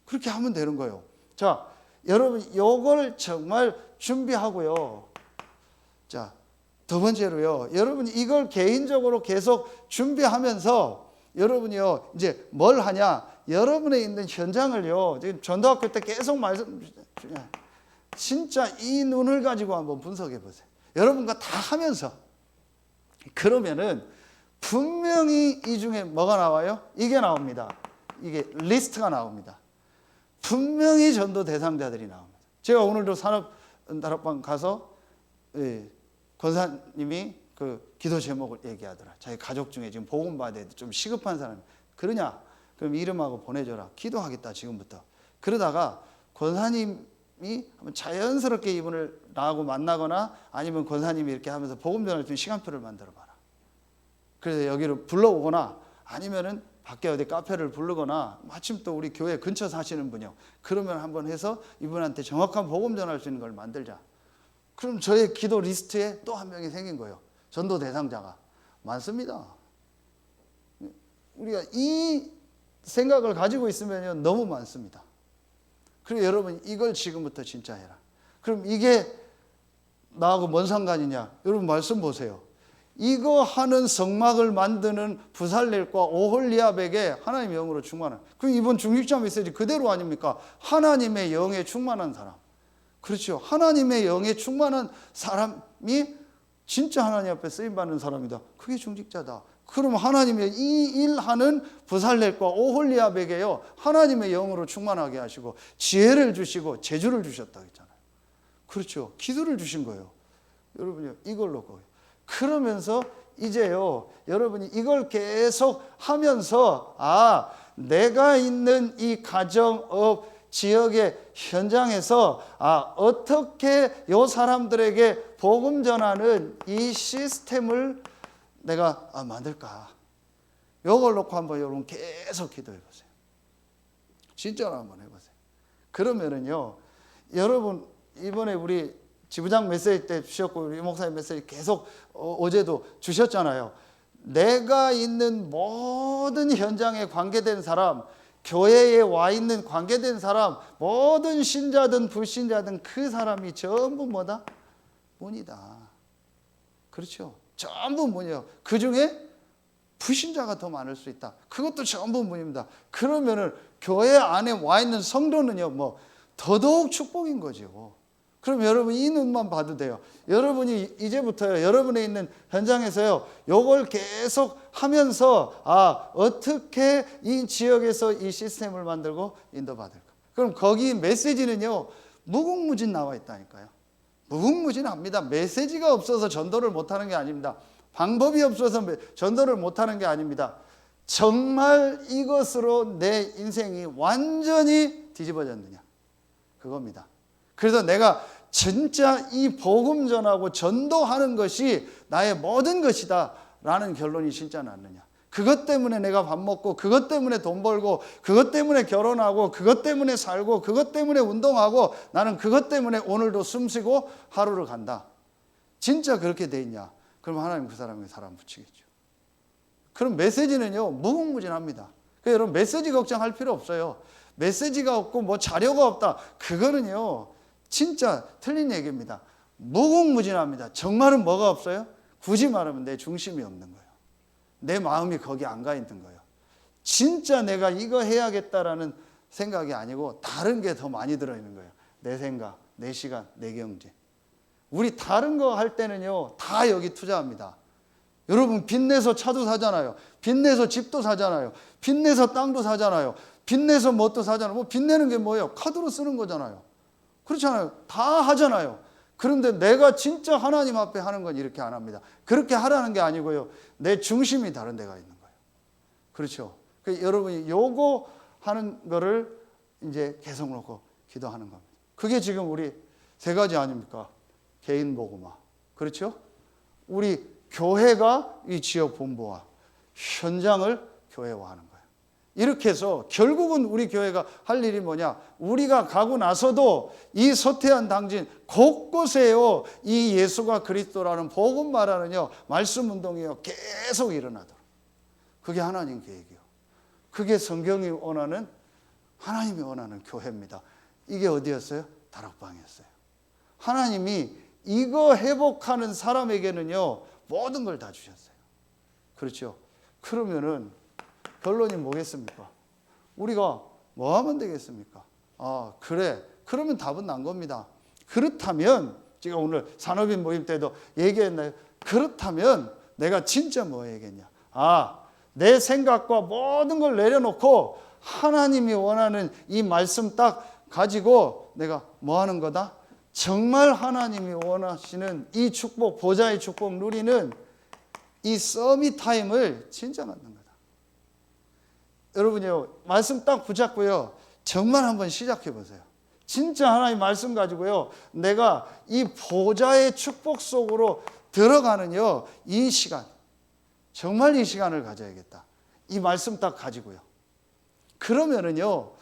그렇게 하면 되는 거예요. 자, 여러분, 요걸 정말 준비하고요. 자, 두 번째로요. 여러분이 이걸 개인적으로 계속 준비하면서 여러분이요. 이제 뭘 하냐? 여러분의 있는 현장을요. 지금 전도학교 때 계속 진짜 이 눈을 가지고 한번 분석해 보세요. 여러분과 다 하면서 그러면은 분명히 이 중에 뭐가 나와요? 이게 나옵니다. 이게 리스트가 나옵니다. 분명히 전도 대상자들이 나옵니다. 제가 오늘도 산업다락방 가서 권사님이 그 기도 제목을 얘기하더라. 자기 가족 중에 지금 복음 받아야 돼. 좀 시급한 사람. 그러냐? 그럼 이름하고 보내줘라. 기도하겠다 지금부터. 그러다가 권사님이 자연스럽게 이분을 나하고 만나거나 아니면 권사님이 이렇게 하면서 복음 전할 수 있는 시간표를 만들어 봐라. 그래서 여기로 불러오거나 아니면은 밖에 어디 카페를 부르거나 마침 또 우리 교회 근처 사시는 분이요. 그러면 한번 해서 이분한테 정확한 복음 전할 수 있는 걸 만들자. 그럼 저의 기도 리스트에 또 한 명이 생긴 거예요. 전도 대상자가 많습니다. 우리가 이 생각을 가지고 있으면 너무 많습니다. 그리고 여러분 이걸 지금부터 진짜 해라. 그럼 이게 나하고 뭔 상관이냐? 여러분 말씀 보세요. 이거 하는 성막을 만드는 부살렐과 오홀리압에게 하나님의 영으로 충만한. 그럼 이번 중직자 메시지 그대로 아닙니까? 하나님의 영에 충만한 사람. 그렇죠. 하나님의 영에 충만한 사람이 진짜 하나님 앞에 쓰임받는 사람이다. 그게 중직자다. 그럼 하나님의 이 일하는 부살렐과 오홀리압에게요, 하나님의 영으로 충만하게 하시고 지혜를 주시고 재주를 주셨다 했잖아요. 그렇죠. 기도를 주신 거예요. 여러분이 이걸로 거예요. 그러면서 이제요, 여러분이 이걸 계속 하면서 내가 있는 이 가정업 지역의 현장에서 어떻게 요 사람들에게 복음 전하는 이 시스템을 내가 만들까? 요걸 놓고 한번 여러분 계속 기도해 보세요. 진짜로 한번 해보세요. 그러면은요, 여러분 이번에 우리 지부장 메시지 때 주셨고 우리 목사님 메시지 계속 어제도 주셨잖아요. 내가 있는 모든 현장에 관계된 사람, 교회에 와 있는 관계된 사람, 모든 신자든 불신자든 그 사람이 전부 뭐다? 문이다. 그렇죠. 전부 문이에요. 그 중에 불신자가 더 많을 수 있다. 그것도 전부 문입니다. 그러면은 교회 안에 와 있는 성도는요, 더더욱 축복인 거죠. 그럼 여러분 이 눈만 봐도 돼요. 여러분이 이제부터요, 여러분에 있는 현장에서요, 요걸 계속 하면서 어떻게 이 지역에서 이 시스템을 만들고 인도받을까? 그럼 거기 메시지는요, 무궁무진 나와 있다니까요. 무궁무진합니다. 메시지가 없어서 전도를 못하는 게 아닙니다. 방법이 없어서 전도를 못하는 게 아닙니다. 정말 이것으로 내 인생이 완전히 뒤집어졌느냐, 그겁니다. 그래서 내가 진짜 이 복음 전하고 전도하는 것이 나의 모든 것이다 라는 결론이 진짜 났느냐. 그것 때문에 내가 밥 먹고, 그것 때문에 돈 벌고, 그것 때문에 결혼하고, 그것 때문에 살고, 그것 때문에 운동하고, 나는 그것 때문에 오늘도 숨쉬고 하루를 간다. 진짜 그렇게 돼 있냐? 그럼 하나님 그 사람에게 사람 붙이겠죠. 그럼 메시지는요, 무궁무진합니다. 그래서 여러분 메시지 걱정할 필요 없어요. 메시지가 없고 자료가 없다. 그거는요, 진짜 틀린 얘기입니다. 무궁무진합니다. 정말은 뭐가 없어요? 굳이 말하면 내 중심이 없는 거예요. 내 마음이 거기 안 가 있는 거예요. 진짜 내가 이거 해야겠다라는 생각이 아니고 다른 게 더 많이 들어있는 거예요. 내 생각, 내 시간, 내 경제. 우리 다른 거 할 때는요, 다 여기 투자합니다. 여러분 빚내서 차도 사잖아요. 빚내서 집도 사잖아요. 빚내서 땅도 사잖아요. 빚내서 뭣도 사잖아요. 빚내는 게 뭐예요? 카드로 쓰는 거잖아요. 그렇잖아요. 다 하잖아요. 그런데 내가 진짜 하나님 앞에 하는 건 이렇게 안 합니다. 그렇게 하라는 게 아니고요, 내 중심이 다른 데가 있는 거예요. 그렇죠. 여러분이 요거 하는 거를 이제 계속 놓고 기도하는 겁니다. 그게 지금 우리 세 가지 아닙니까? 개인 복음화. 그렇죠? 우리 교회가 이 지역 본부와 현장을 교회화하는 거예요. 이렇게 해서 결국은 우리 교회가 할 일이 뭐냐? 우리가 가고 나서도 이 서태한 당진 곳곳에요, 이 예수가 그리스도라는 복음 말하는요, 말씀 운동이요, 계속 일어나도록. 그게 하나님 계획이요. 그게 성경이 원하는, 하나님이 원하는 교회입니다. 이게 어디였어요? 다락방이었어요. 하나님이 이거 회복하는 사람에게는요, 모든 걸 다 주셨어요. 그렇죠? 그러면은 결론이 뭐겠습니까? 우리가 뭐 하면 되겠습니까? 그래. 그러면 답은 난 겁니다. 그렇다면 제가 오늘 산업인 모임 때도 얘기했나요? 그렇다면 내가 진짜 뭐 해야겠냐? 내 생각과 모든 걸 내려놓고 하나님이 원하는 이 말씀 딱 가지고 내가 뭐 하는 거다? 정말 하나님이 원하시는 이 축복, 보좌의 축복 누리는 이 서밋 타임을 진짜 갖는 거다. 여러분요, 말씀 딱 붙잡고요, 정말 한번 시작해 보세요. 진짜 하나님 말씀 가지고요, 내가 이 보좌의 축복 속으로 들어가는요, 이 시간, 정말 이 시간을 가져야겠다. 이 말씀 딱 가지고요. 그러면은요,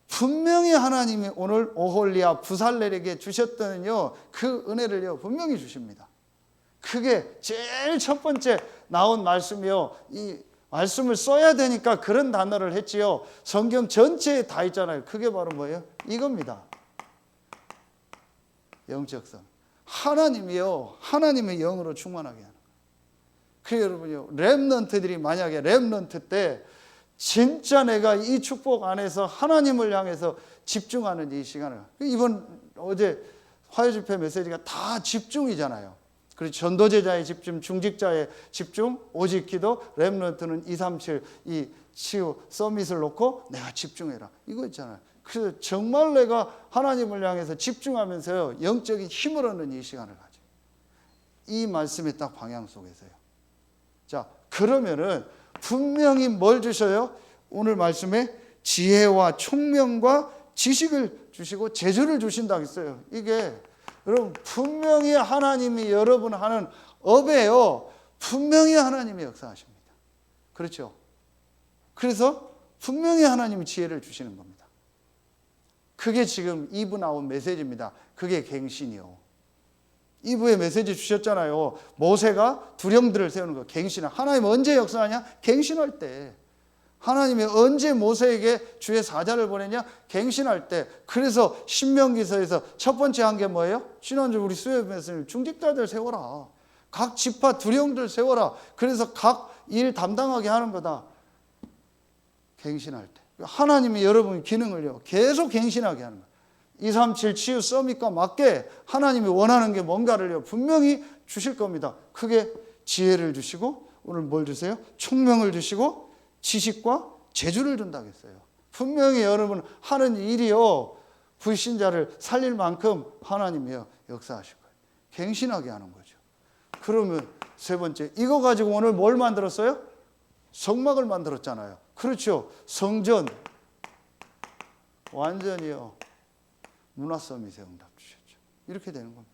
분명히 하나님이 오늘 오홀리아 부살렐에게 주셨던요, 그 은혜를요, 분명히 주십니다. 그게 제일 첫 번째 나온 말씀이요. 이 말씀을 써야 되니까 그런 단어를 했지요. 성경 전체에 다 있잖아요. 그게 바로 뭐예요? 이겁니다. 영적성. 하나님이요, 하나님의 영으로 충만하게 하는 거예요. 그래서 여러분요, 렘넌트들이 만약에 렘넌트 때 진짜 내가 이 축복 안에서 하나님을 향해서 집중하는 이 시간을, 이번 어제 화요집회 메시지가 다 집중이잖아요. 그리고 전도제자의 집중, 중직자의 집중, 오직 기도, 렘넌트는 237, 이 치유 서밋을 놓고 내가 집중해라. 이거 있잖아요. 그래서 정말 내가 하나님을 향해서 집중하면서요, 영적인 힘을 얻는 이 시간을 가져. 이 말씀의 딱 방향 속에서요. 자, 그러면은 분명히 뭘 주셔요? 오늘 말씀에 지혜와 총명과 지식을 주시고 재주를 주신다고 했어요. 이게 여러분 분명히 하나님이 여러분 하는 업에요, 분명히 하나님이 역사하십니다. 그렇죠? 그래서 분명히 하나님이 지혜를 주시는 겁니다. 그게 지금 2부 나온 메시지입니다. 그게 갱신이요. 2부에 메시지 주셨잖아요. 모세가 두령들을 세우는 거, 갱신. 하나님 언제 역사하냐? 갱신할 때. 하나님이 언제 모세에게 주의 사자를 보내냐? 갱신할 때. 그래서 신명기서에서 첫 번째 한 게 뭐예요? 지난주 우리 수요 말씀, 중직자들 세워라. 각 지파 두령들 세워라. 그래서 각 일 담당하게 하는 거다. 갱신할 때. 하나님이 여러분 기능을요, 계속 갱신하게 하는 거예요. 237 치유 서밋과 맞게 하나님이 원하는 게 뭔가를요, 분명히 주실 겁니다. 그게 지혜를 주시고, 오늘 뭘 주세요? 총명을 주시고, 지식과 재주를 준다고 했어요. 분명히 여러분 하는 일이요, 불신자를 살릴 만큼 하나님이요, 역사하실 거예요. 갱신하게 하는 거죠. 그러면 세 번째, 이거 가지고 오늘 뭘 만들었어요? 성막을 만들었잖아요. 그렇죠. 성전 완전히요, 문화 서밋에 응답 주셨죠. 이렇게 되는 겁니다.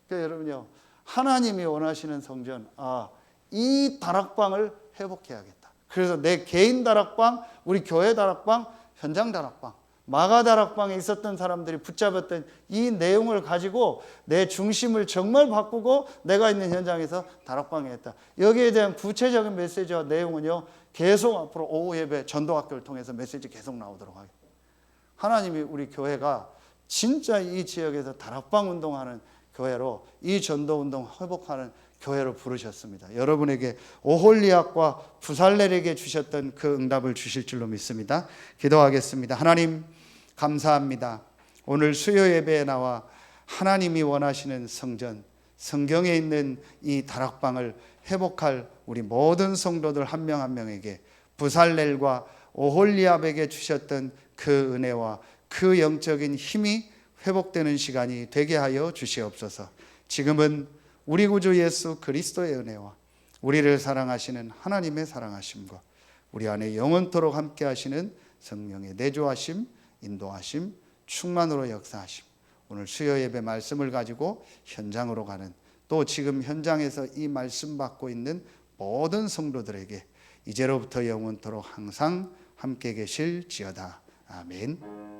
그러니까 여러분요, 하나님이 원하시는 성전, 이 다락방을 회복해야겠다. 그래서 내 개인 다락방, 우리 교회 다락방, 현장 다락방, 마가 다락방에 있었던 사람들이 붙잡았던 이 내용을 가지고 내 중심을 정말 바꾸고 내가 있는 현장에서 다락방에 했다. 여기에 대한 구체적인 메시지와 내용은요, 계속 앞으로 오후 예배 전도학교를 통해서 메시지 계속 나오도록 하겠습니다. 하나님이 우리 교회가 진짜 이 지역에서 다락방 운동하는 교회로, 이 전도 운동 회복하는 교회로 부르셨습니다. 여러분에게 오홀리압과 부살렐에게 주셨던 그 응답을 주실 줄로 믿습니다. 기도하겠습니다. 하나님 감사합니다. 오늘 수요 예배에 나와 하나님이 원하시는 성전, 성경에 있는 이 다락방을 회복할 우리 모든 성도들 한 명 한 명에게 부살렐과 오홀리압에게 주셨던 그 은혜와 그 영적인 힘이 회복되는 시간이 되게 하여 주시옵소서. 지금은 우리 구주 예수 그리스도의 은혜와 우리를 사랑하시는 하나님의 사랑하심과 우리 안에 영원토록 함께 하시는 성령의 내주하심, 인도하심, 충만으로 역사하심, 오늘 수요 예배 말씀을 가지고 현장으로 가는, 또 지금 현장에서 이 말씀 받고 있는 모든 성도들에게 이제로부터 영원토록 항상 함께 계실지어다. 아멘.